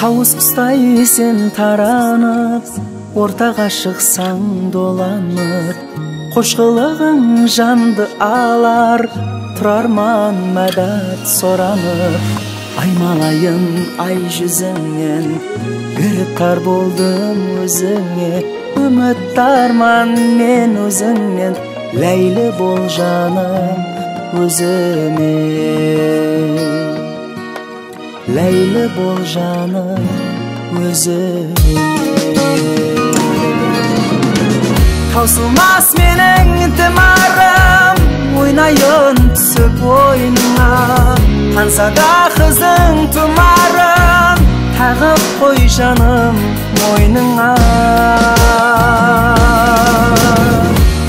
Тауыз құстай сен таранып, ортаға шықсаң доланып, қош қылығың жанды алар, тұрарман мәдәт соранып. Аймалайын ай жүзіңнен, гіріптар болдым өзіңе, үміт арман мен өзіңнен, ләйлі бол жаным өзіме. Ләйлі бол жаным өзіме. Таусылмас менің ынтымағым, ойнайын түсіп ойныңа. Қансада қызың тұмарым, тағып қой жаным мойныңа.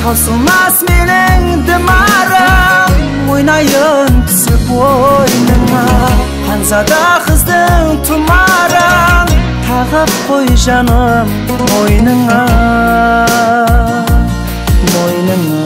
Таусылмас менің ынтымағым, ойнайын түсіп ойныңа. Қансада қыздың тұмарым, тағып қой жаным мойныңа. Мойныңа.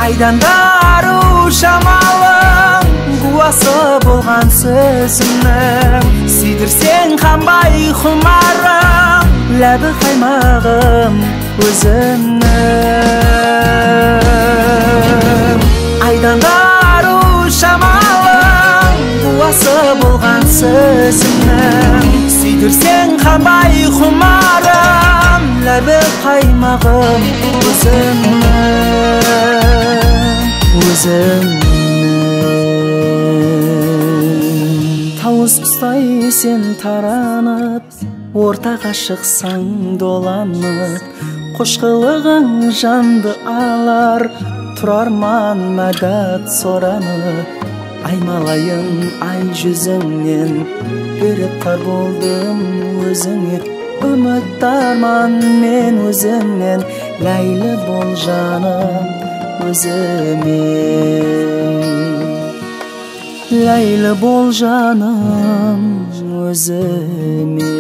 Айдан да ару шамалың, қуасы болған сөзімнің. Сүйдірсең қанбай құмарым, ләбі қаймағым өзімнің. Айдан да ару шамалың, қуасы болған сөзімнің. Сүйдірсең қанбай құмарым, ләбі қаймағым өзімнің. Тауыз құстай сен таранып, ортаға шықсаң доланып, қош қылығың жанды алар, тұрарман мәдәт соранып. Аймалайын ай жүзіңнен, гіріптар болдым өзіңе, үміт арман мен өзіңнен, ләйлі бол жаным өзіме. Ләйлі бол жаным өзіме.